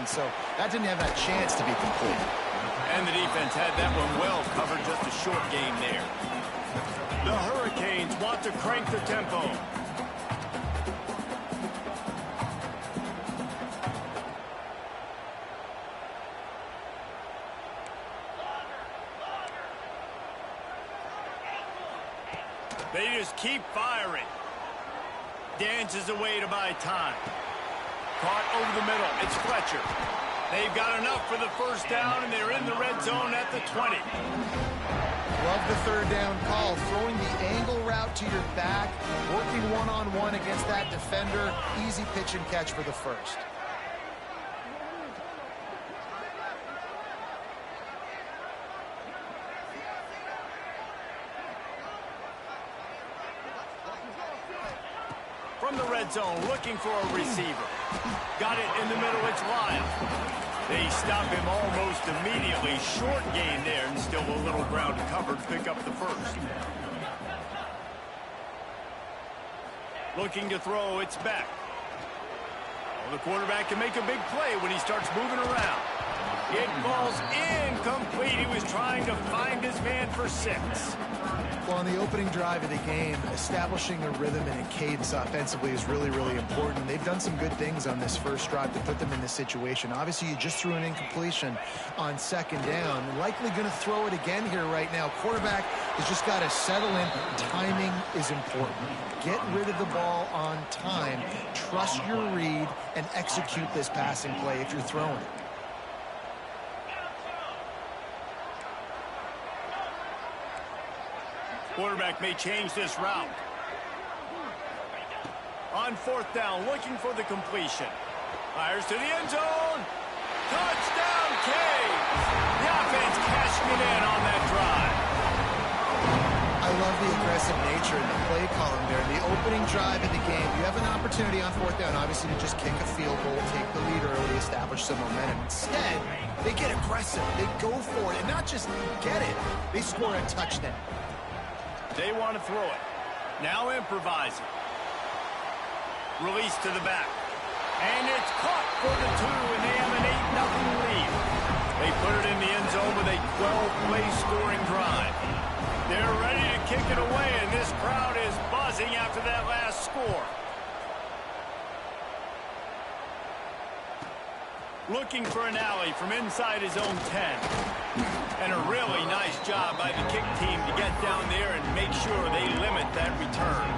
end, so that didn't have that chance to be complete. And the defense had that one well covered, just a short game there. The Hurricanes want to crank the tempo. They just keep firing. Dances away to buy time. Caught over the middle. It's Fletcher. They've got enough for the first down, and they're in the red zone at the 20. Love the third down call. Throwing the angle route to your back, working one-on-one against that defender. Easy pitch and catch for the first. From the red zone, looking for a receiver. Got it in the middle, it's Lyle. They stop him almost immediately. Short gain there, and still a little ground covered to pick up the first. Looking to throw, it's back. Well, the quarterback can make a big play when he starts moving around. It falls incomplete. He was trying to find his man for 6. Well, on the opening drive of the game, establishing a rhythm and a cadence offensively is really, really important. They've done some good things on this first drive to put them in this situation. Obviously, you just threw an incompletion on second down. Likely going to throw it again here right now. Quarterback has just got to settle in. Timing is important. Get rid of the ball on time. Trust your read and execute this passing play if you're throwing it. Quarterback may change this route. On fourth down, looking for the completion. Fires to the end zone. Touchdown, Canes! The offense cashing it in on that drive. I love the aggressive nature in the play column there. In the opening drive of the game, you have an opportunity on fourth down, obviously, to just kick a field goal, take the lead early, establish some momentum. Instead, they get aggressive. They go for it, and not just get it. They score a touchdown. They want to throw it. Now improvising. Release to the back. And it's caught for the 2, and they have an 8-0 lead. They put it in the end zone with a 12-play scoring drive. They're ready to kick it away, and this crowd is buzzing after that last score. Looking for an alley from inside his own 10. And a really nice job by the kick team to get down there and make sure they limit that return.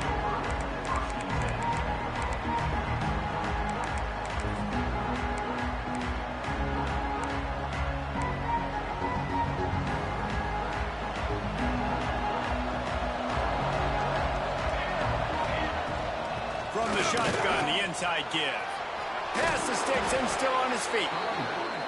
From the shotgun, the inside give. Pass the sticks and still on his feet.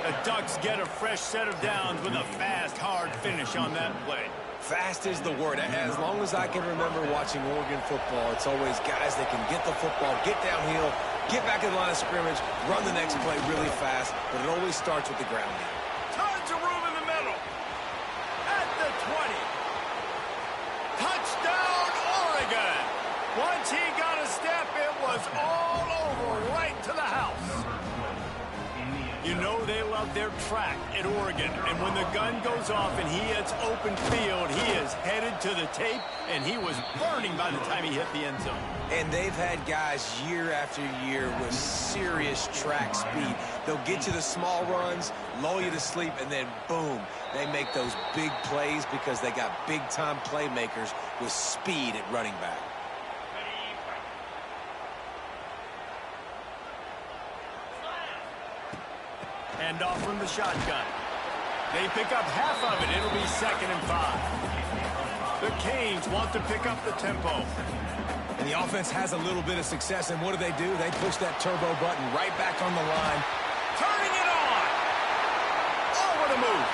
The Ducks get a fresh set of downs with a fast, hard finish on that play. Fast is the word. As long as I can remember watching Oregon football, it's always guys that can get the football, get downhill, get back in the line of scrimmage, run the next play really fast, but it always starts with the ground game. Tons of room in the middle. At the 20. Touchdown, Oregon. Once he got a step, it was all over, right to the house. You know they love their track at Oregon, and when the gun goes off and he hits open field, he is headed to the tape, and he was burning by the time he hit the end zone. And they've had guys year after year with serious track speed. They'll get you the small runs, lull you to sleep, and then boom, they make those big plays because they got big-time playmakers with speed at running back. Hand off from the shotgun. They pick up half of it. It'll be 2nd and 5. The Canes want to pick up the tempo. And the offense has a little bit of success, and what do? They push that turbo button right back on the line. Turning it on! Over the move.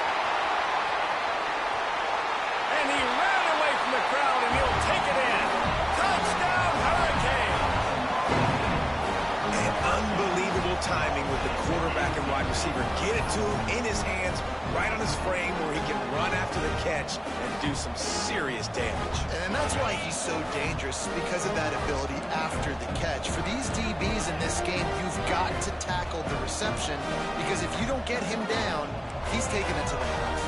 And he ran away from the crowd, and he'll take it in. Touchdown, Hurricanes! And unbelievable timing with the quarterback and wide receiver get it to him in his hands, right on his frame where he can run after the catch and do some serious damage. And that's why he's so dangerous, because of that ability after the catch. For these DBs in this game, you've got to tackle the reception, because if you don't get him down, he's taking it to the house.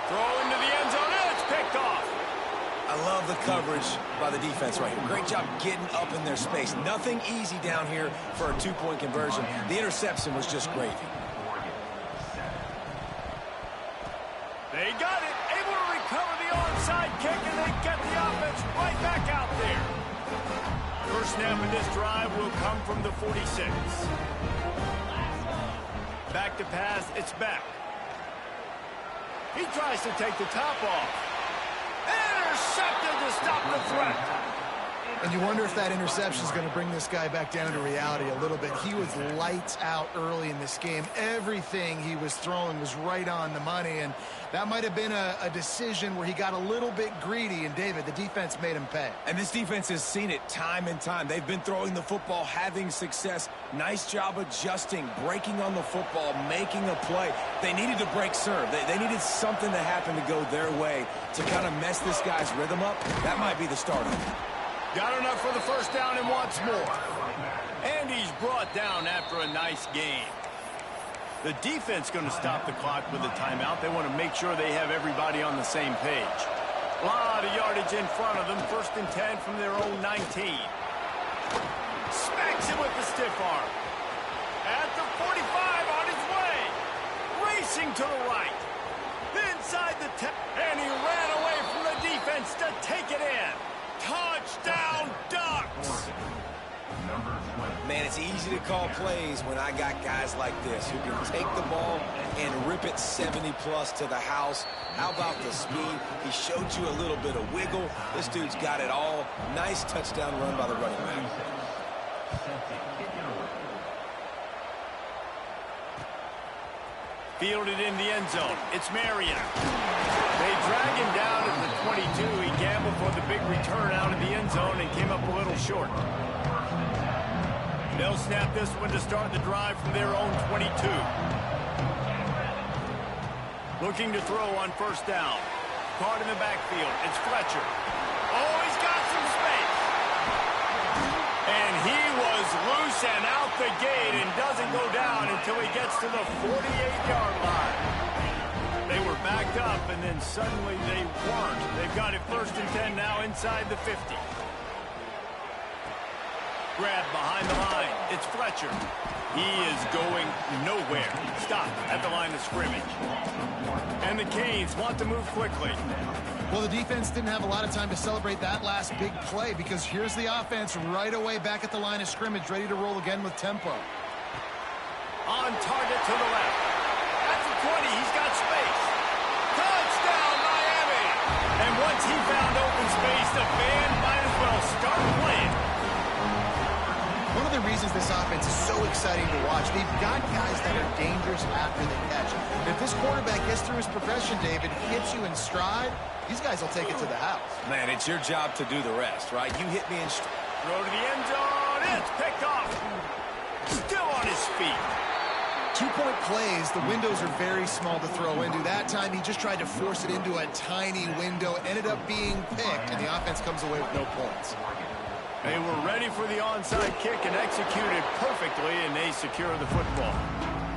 Throw into the end zone, and it's picked off. I love the coverage by the defense right here. Great job getting up in their space. Nothing easy down here for a two-point conversion. The interception was just gravy. They got it, able to recover the onside kick, and they get the offense right back out there. First snap of this drive will come from the 46. Back to pass, it's back. He tries to take the top off. Intercepted to stop the threat. And you wonder if that interception is going to bring this guy back down to reality a little bit. He was lights out early in this game. Everything he was throwing was right on the money, and that might have been a decision where he got a little bit greedy, and David, the defense made him pay. And this defense has seen it time and time. They've been throwing the football, having success. Nice job adjusting, breaking on the football, making a play. They needed to break serve. They needed something to happen to go their way to kind of mess this guy's rhythm up. That might be the start of it. Got enough for the first down and wants more. And he's brought down after a nice game. The defense going to stop the clock with a timeout. They want to make sure they have everybody on the same page. A lot of yardage in front of them. First and 10 from their own 19. Smacks him with the stiff arm. At the 45 on his way. Racing to the right. Inside the 10. And he ran away from the defense to take it in. Touchdown, Ducks! Man, it's easy to call plays when I got guys like this who can take the ball and rip it 70-plus to the house. How about the speed? He showed you a little bit of wiggle. This dude's got it all. Nice touchdown run by the running back. Fielded in the end zone. It's Marion. They drag him down at the 22. He gambled for the big return out of the end zone and came up a little short. They'll snap this one to start the drive from their own 22. Looking to throw on first down. Caught in the backfield. It's Fletcher. Oh, he's got some space. And he was loose and out the gate and doesn't go down until he gets to the 48-yard line. They were backed up, and then suddenly they weren't. They've got it first and 10 now inside the 50. Grab behind the line. It's Fletcher. He is going nowhere. Stop at the line of scrimmage. And the Canes want to move quickly. Well, the defense didn't have a lot of time to celebrate that last big play, because here's the offense right away back at the line of scrimmage, ready to roll again with tempo. On target to the left. At the 20, he's got space. Touchdown, Miami! And once he found open space, the band might as well start playing. One of the reasons this offense is so exciting to watch, they've got guys that are dangerous after the catch. If this quarterback gets through his progression, David, hits you in stride, these guys will take it to the house. Man, it's your job to do the rest, right? You hit me in stride. Throw to the end zone. It's picked off. Still on his feet. 2-point plays, the windows are very small to throw into. That time, he just tried to force it into a tiny window, ended up being picked, and the offense comes away with no points. They were ready for the onside kick and executed perfectly, and they secure the football.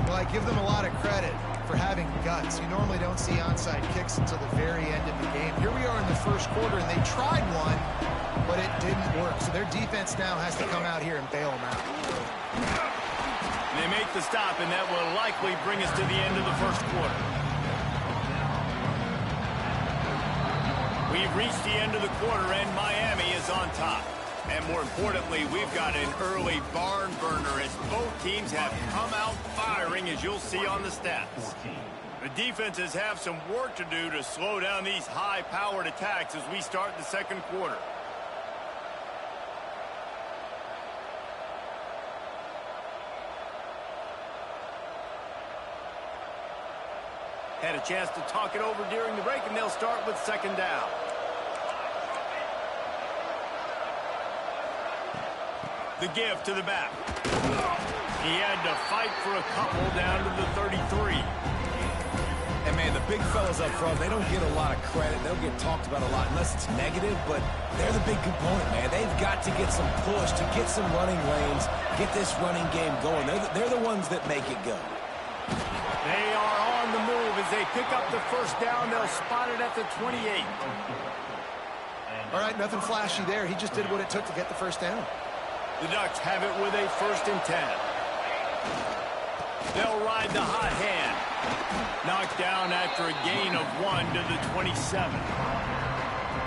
Well, I give them a lot of credit for having guts. You normally don't see onside kicks until the very end of the game. Here we are in the first quarter, and they tried one, but it didn't work. So their defense now has to come out here and bail them out. They make the stop, and that will likely bring us to the end of the first quarter. We've reached the end of the quarter, and Miami is on top. And more importantly, we've got an early barn burner as both teams have come out firing, as you'll see on the stats. The defenses have some work to do to slow down these high-powered attacks as we start the second quarter. Had a chance to talk it over during the break, and they'll start with second down. The give to the back. He had to fight for a couple down to the 33. And, man, the big fellas up front, they don't get a lot of credit. They don't get talked about a lot unless it's negative, but they're the big component, man. They've got to get some push, to get some running lanes, get this running game going. They're the ones that make it go. They are on the move as they pick up the first down. They'll spot it at the 28. All right, nothing flashy there. He just did what it took to get the first down. The Ducks have it with a 1st and 10. They'll ride the hot hand. Knocked down after a gain of 1 to the 27.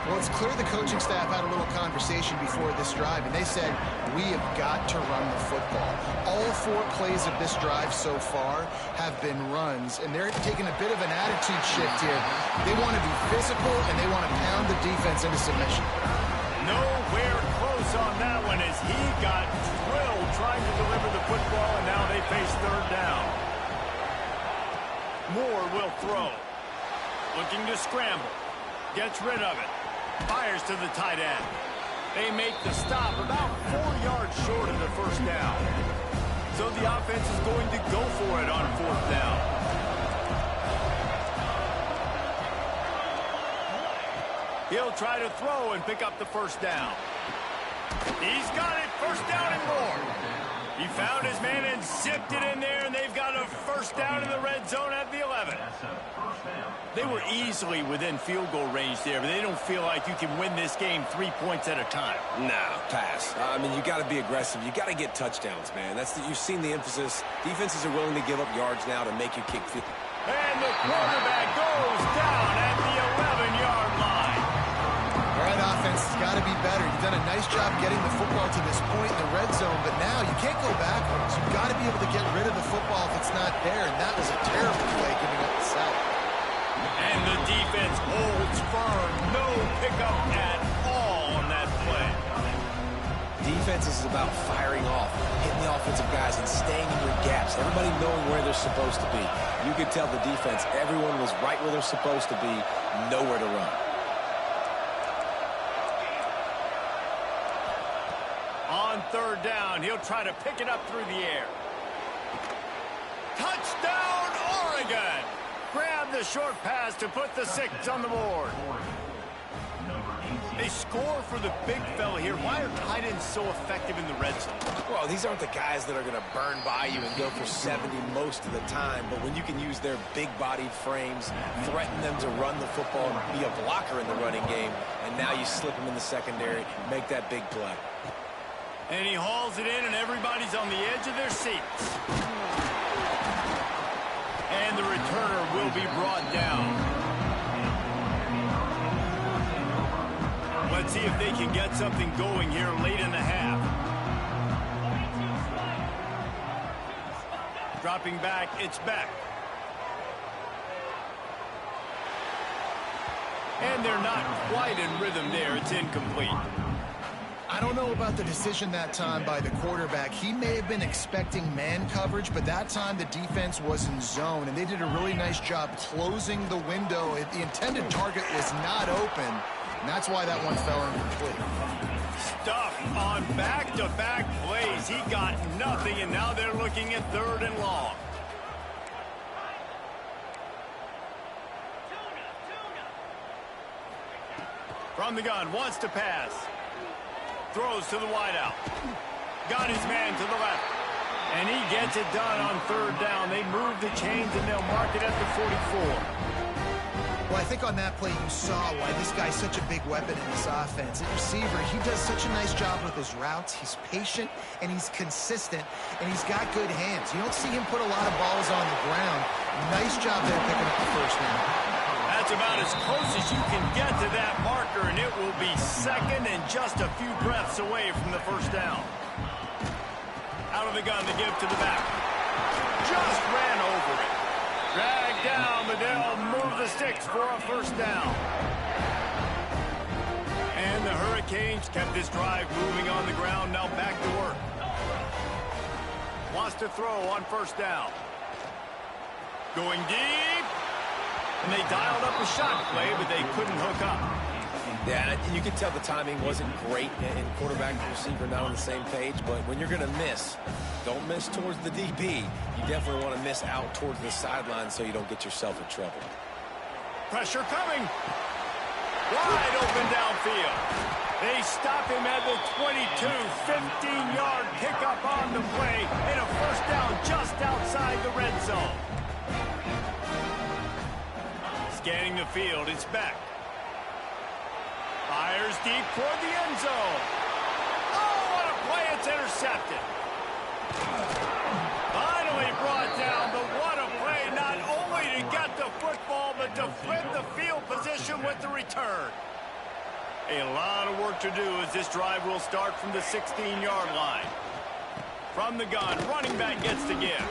Well, it's clear the coaching staff had a little conversation before this drive, and they said, we have got to run the football. All 4 plays of this drive so far have been runs, and they're taking a bit of an attitude shift here. They want to be physical, and they want to pound the defense into submission. Nowhere close on that one as he got drilled trying to deliver the football, and now they face 3rd down. Moore will throw. Looking to scramble. Gets rid of it. Fires to the tight end. They make the stop about 4 yards short of the first down. So the offense is going to go for it on 4th down. He'll try to throw and pick up the first down. He's got it. First down and more. He found his man and zipped it in there, and they've got a first down in the red zone at the 11. They were easily within field goal range there, but they don't feel like you can win this game 3 points at a time. No, pass. I mean, you got to be aggressive. You got to get touchdowns, man. You've seen the emphasis. Defenses are willing to give up yards now to make you kick field. And the quarterback goes down at the 11-yard line. All right, offense has got to be better. You've done a nice job getting the football to this point in the red zone, but now you can't go backwards. You've got to be able to get rid of the football if it's not there, and that was a terrible play giving up the sack. And the defense holds firm. No pickup at all on that play. Defense is about firing off, hitting the offensive guys, and staying in your gaps. Everybody knowing where they're supposed to be. You could tell the defense, everyone was right where they're supposed to be, nowhere to run. On 3rd down, he'll try to pick it up through the air. Touchdown, Oregon! Grab the short pass to put the 6 on the board. They score for the big fella here. Why are tight ends so effective in the red zone? Well, these aren't the guys that are going to burn by you and go for 70 most of the time, but when you can use their big-bodied frames, threaten them to run the football and be a blocker in the running game, and now you slip them in the secondary, make that big play. And he hauls it in, and everybody's on the edge of their seats. And the returner will be brought down. Let's see if they can get something going here late in the half. Dropping back, it's Beck. And they're not quite in rhythm there. It's incomplete. I don't know about the decision that time by the quarterback. He may have been expecting man coverage, but that time the defense was in zone, and they did a really nice job closing the window. The intended target was not open, and that's why that one fell incomplete. Stuff on back-to-back plays. He got nothing, and now they're looking at 3rd and long. From the gun, wants to pass. Throws to the wideout. Got his man to the left. And he gets it done on 3rd down. They move the chains, and they'll mark it at the 44. Well, I think on that play you saw why this guy's such a big weapon in this offense. At receiver, he does such a nice job with his routes. He's patient, and he's consistent, and he's got good hands. You don't see him put a lot of balls on the ground. Nice job there picking up the first down. That's about as close as you can get to that marker, and it will be 2nd and just a few breaths away from the first down. Out of the gun, the give to the back. Just ran over it. Dragged down, but they'll move the sticks for a first down. And the Hurricanes kept this drive moving on the ground. Now back to work. Wants to throw on 1st down. Going deep. And they dialed up a shot play, but they couldn't hook up. Yeah, and you can tell the timing wasn't great in quarterback and receiver not on the same page, but when you're going to miss, don't miss towards the DB. You definitely want to miss out towards the sideline so you don't get yourself in trouble. Pressure coming. Wide open downfield. They stop him at the 22, 15-yard pickup on the play, and a first down just outside the red zone. Scanning the field, it's Beck. Fires deep toward the end zone. Oh, what a play, it's intercepted. Finally brought down, but what a play, not only to get the football, but to flip the field position with the return. A lot of work to do as this drive will start from the 16-yard line. From the gun, running back gets the give.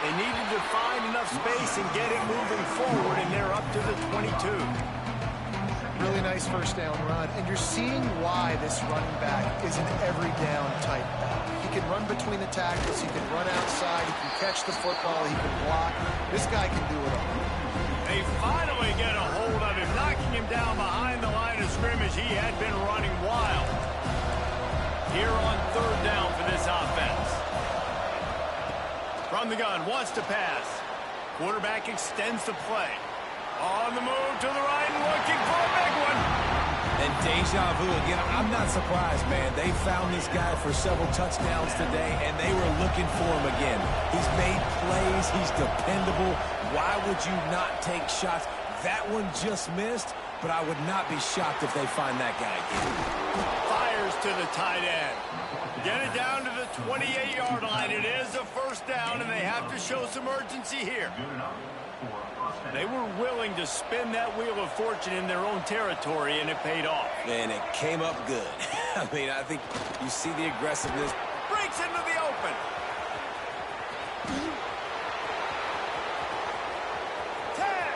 They needed to find enough space and get it moving forward, and they're up to the 22. Really nice first down run, and you're seeing why this running back is an every down type back. He can run between the tackles, he can run outside, he can catch the football, he can block. This guy can do it all. They finally get a hold of him, knocking him down behind the line of scrimmage. He had been running wild. Here on third down for this offense. From the gun, wants to pass. Quarterback extends the play. On the move to the right and looking for a big one. And deja vu again. I'm not surprised, man. They found this guy for several touchdowns today, and they were looking for him again. He's made plays. He's dependable. Why would you not take shots? That one just missed, but I would not be shocked if they find that guy again. Fires to the tight end. Get it down to the 28-yard line. It is a first down, and they have to show some urgency here. They were willing to spin that wheel of fortune in their own territory, and it paid off. And it came up good. I mean, I think you see the aggressiveness. Breaks into the open. Tag.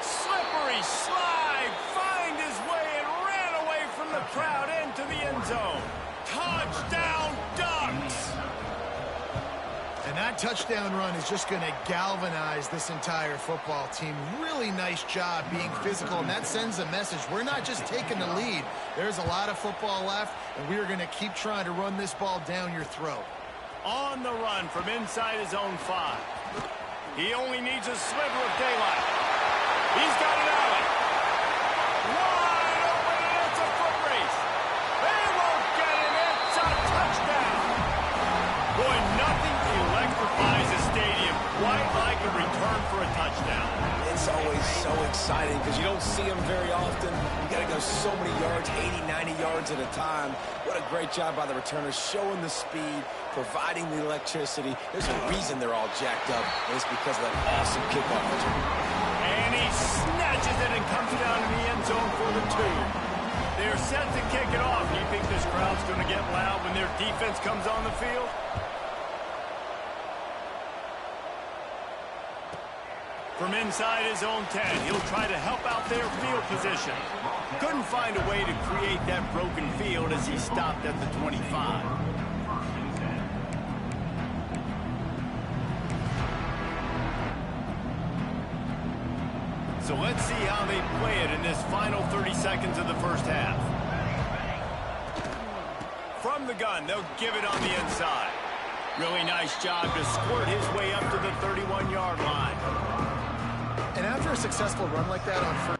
Slippery slide. Find his way and ran away from the crowd into the end zone. Touchdown, Ducks. And that touchdown run is just going to galvanize this entire football team. Really nice job being physical, and that sends a message. We're not just taking the lead. There's a lot of football left, and we are going to keep trying to run this ball down your throat. On the run from inside his own 5. He only needs a sliver of daylight. He's got an alley. Wide open, and it's a foot race. They won't get him. It's a touchdown. Boy, nothing electrifies a stadium quite like a return for a touchdown. It's always so exciting because you don't see them very often. You got to go so many yards, 80, 90 yards at a time. What a great job by the returners, showing the speed, providing the electricity. There's a reason they're all jacked up, and it's because of that awesome kickoff return. And he snatches it and comes down in the end zone for the 2. They're set to kick it off. Do you think this crowd's going to get loud when their defense comes on the field? From inside his own 10, he'll try to help out their field position. Couldn't find a way to create that broken field as he stopped at the 25. So let's see how they play it in this final 30 seconds of the first half. From the gun, they'll give it on the inside. Really nice job to squirt his way up to the 31-yard line. And after a successful run like that on first...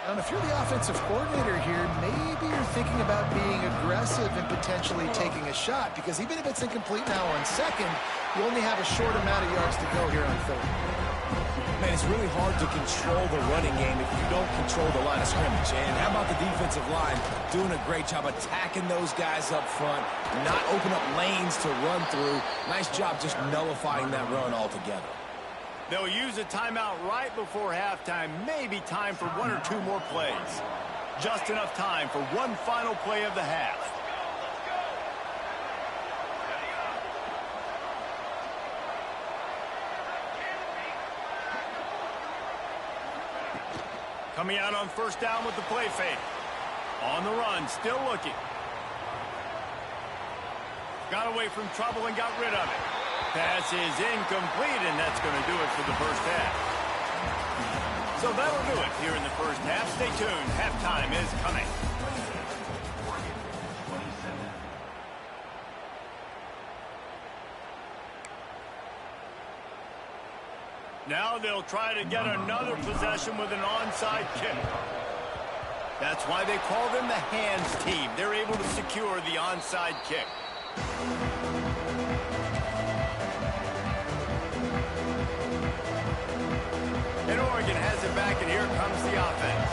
And if you're the offensive coordinator here, maybe you're thinking about being aggressive and potentially taking a shot, because even if it's incomplete now on second, you only have a short amount of yards to go here on third. Man, it's really hard to control the running game if you don't control the line of scrimmage. And how about the defensive line doing a great job attacking those guys up front, not open up lanes to run through. Nice job just nullifying that run altogether. They'll use a timeout right before halftime. Maybe time for 1 or 2 more plays. Just enough time for one final play of the half. Coming out on first down with the play fake. On the run, still looking. Got away from trouble and got rid of it. Pass is incomplete, and that's going to do it for the first half. So that'll do it here in the first half. Stay tuned. Halftime is coming. Now they'll try to get another possession with an onside kick. That's why they call them the hands team. They're able to secure the onside kick. And Oregon has it back, and here comes the offense.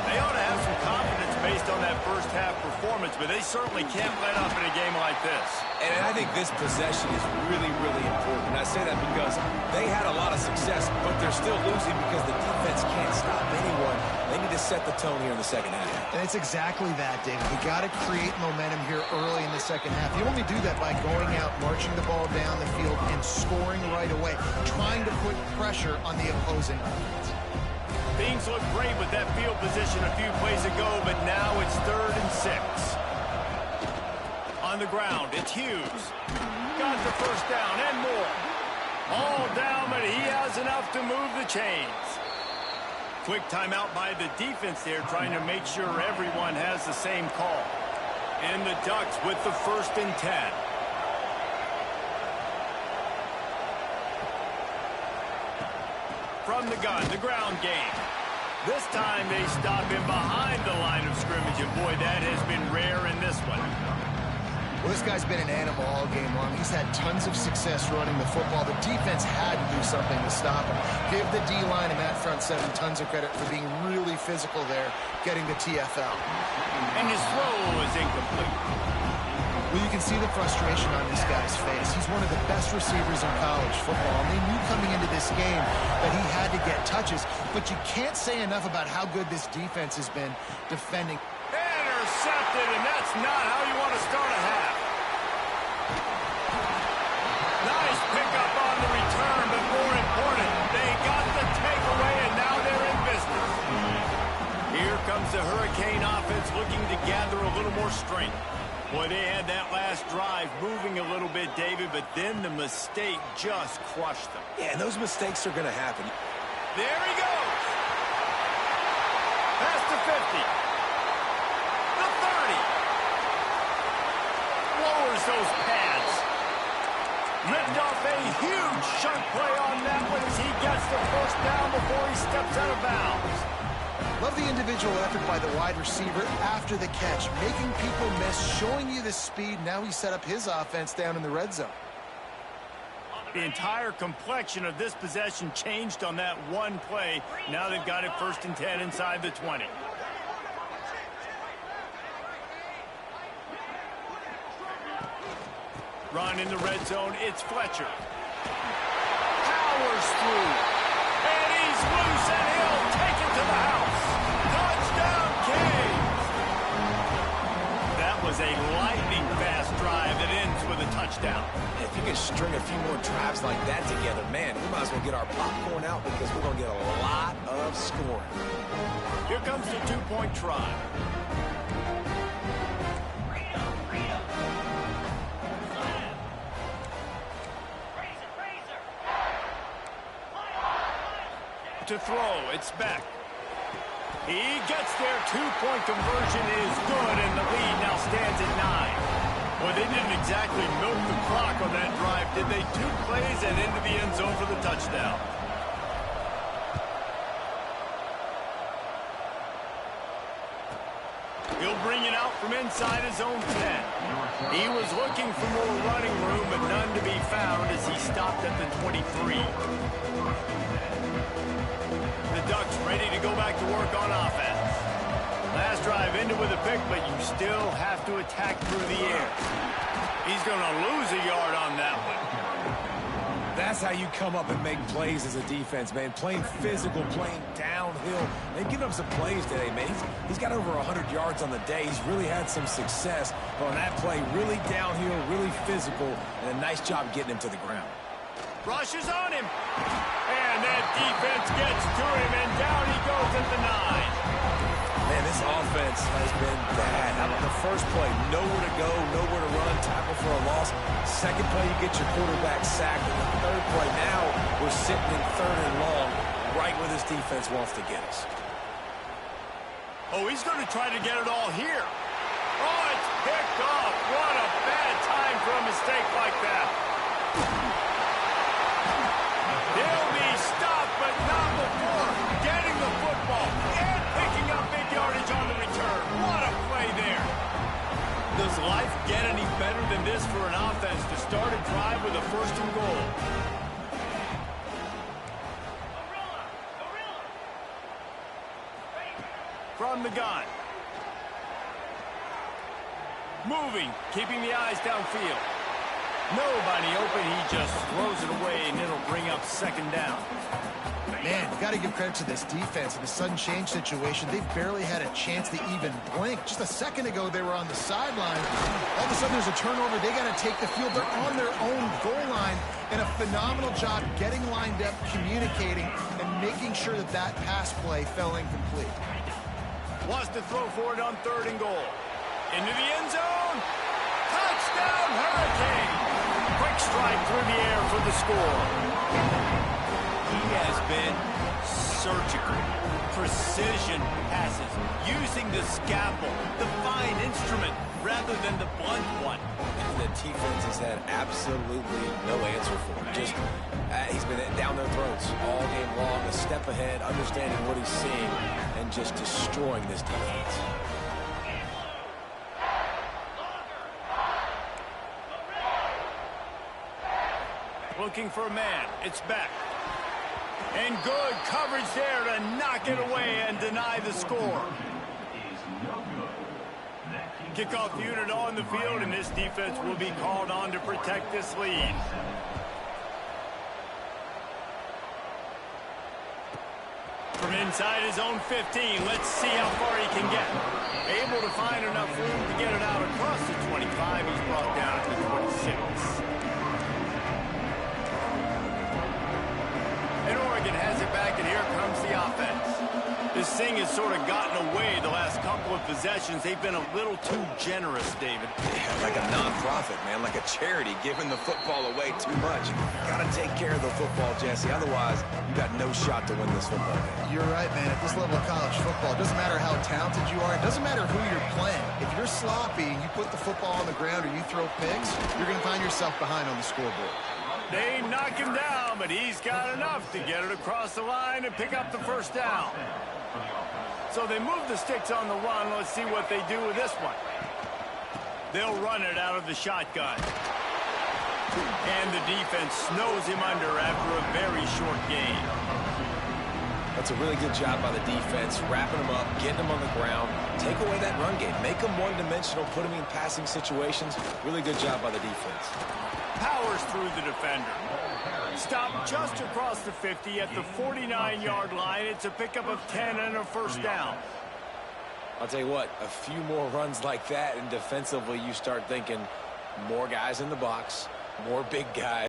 They ought to have some confidence based on that first half performance, but they certainly can't let up in a game like this. And I think this possession is really, really important. I say that because they had a lot of success, but they're still losing because the defense can't stop anyone. They need to set the tone here in the second half. And it's exactly that, David. You got to create momentum here early in the second half. You only do that by going out, marching the ball down the field, and scoring right away, trying to put pressure on the opposing offense. Things look great with that field position a few plays ago, but now it's 3rd and 6. On the ground, it's Hughes. Got the first down and more. All down, but he has enough to move the chains. Quick timeout by the defense there, trying to make sure everyone has the same call. And the Ducks with the 1st and 10. From the gun, the ground game. This time they stop him behind the line of scrimmage, and boy, that has been rare in this one. Well, this guy's been an animal all game long. He's had tons of success running the football. The defense had to do something to stop him. Give the D-line and that front seven tons of credit for being really physical there, getting the TFL. And his throw is incomplete. Well, you can see the frustration on this guy's face. He's one of the best receivers in college football, and they knew coming into this game that he had to get touches, but you can't say enough about how good this defense has been defending. Intercepted, and that's not how you want to start a half. Nice pickup on the return, but more important, they got the takeaway, and now they're in business. Here comes the Hurricane offense looking to gather a little more strength. Boy, they had that last drive moving a little bit, David, but then the mistake just crushed them. Yeah, and those mistakes are going to happen. There he goes. Past the 50. The 30. Lowers those pads. Ripped off a huge chunk play on that one as he gets the first down before he steps out of bounds. Love the individual effort by the wide receiver after the catch, making people miss, showing you the speed. Now he set up his offense down in the red zone. The entire complexion of this possession changed on that one play. Now they've got it 1st and 10 inside the 20. Run in the red zone, it's Fletcher. Powers through. And he's loose, and he'll take it to the house. Touchdown, Canes! That was a lightning-fast drive that ends with a touchdown. If you can string a few more drives like that together, man, we might as well get our popcorn out because we're going to get a lot of scoring. Here comes the 2-point try. To throw, it's Beck. He gets there. 2-point conversion is good, and the lead now stands at 9. Well, they didn't exactly milk the clock on that drive, did they? 2 plays and into the end zone for the touchdown. He'll bring it out from inside his own 10. He was looking for more running room, but none to be found as he stopped at the 23. The Ducks ready to go back to work on offense. Last drive ended with a pick, but you still have to attack through the air. He's going to lose a yard on that one. That's how you come up and make plays as a defense, man. Playing physical, playing downhill. They've given up some plays today, man. He's got over 100 yards on the day. He's really had some success. But on that play, really downhill, really physical, and a nice job getting him to the ground. Rushes on him. And that defense gets to him, and down he goes at the 9. Man, Man, this offense has been bad. How about the first play? Nowhere to go, nowhere to run, tackle for a loss. Second play, you get your quarterback sacked. And the third play, now we're sitting in third and long, right where this defense wants to get us. Oh, he's going to try to get it all here. Oh, it's picked off. What a bad time for a mistake like that. He'll be stopped, but not before getting the football and picking up big yardage on the return. What a play there. Does life get any better than this for an offense to start a drive with a first and goal? From the gun. Moving, keeping the eyes downfield. Nobody open, he just throws it away, and it'll bring up second down. Man, you got to give credit to this defense. In the sudden change situation, they barely had a chance to even blink. Just a second ago, they were on the sideline. All of a sudden, there's a turnover. They got to take the field. They're on their own goal line, and a phenomenal job getting lined up, communicating, and making sure that that pass play fell incomplete. Wants to throw for it on third and goal. Into the end zone. Touchdown, Hurricane. Quick strike through the air for the score. He has been surgical. Precision passes. Using the scalpel, the fine instrument, rather than the blunt one. And the defense has had absolutely no answer for him. Just, he's been down their throats all game long, a step ahead, understanding what he's seeing, and just destroying this defense. Looking for a man. It's Beck. And good coverage there to knock it away and deny the score. Kickoff unit on the field, and this defense will be called on to protect this lead. From inside his own 15, let's see how far he can get. Able to find enough room to get it out across the 25. He's brought down to the 26. And Oregon has it back, and here comes the offense. This thing has sort of gotten away the last couple of possessions. They've been a little too generous, David. Yeah, like a non-profit, man, like a charity, giving the football away too much. Got to take care of the football, Jesse. Otherwise, you got no shot to win this football game. You're right, man. At this level of college football, it doesn't matter how talented you are. It doesn't matter who you're playing. If you're sloppy and you put the football on the ground or you throw picks, you're going to find yourself behind on the scoreboard. They knock him down, but he's got enough to get it across the line and pick up the first down. So they move the sticks on the run. Let's see what they do with this one. They'll run it out of the shotgun. And the defense snows him under after a very short gain. That's a really good job by the defense, wrapping them up, getting them on the ground, take away that run game, make them one-dimensional, put them in passing situations. Really good job by the defense. Powers through the defender. Stopped just across the 50 at the 49-yard line. It's a pickup of 10 and a first down. I'll tell you what, a few more runs like that, and defensively you start thinking more guys in the box, more big guys.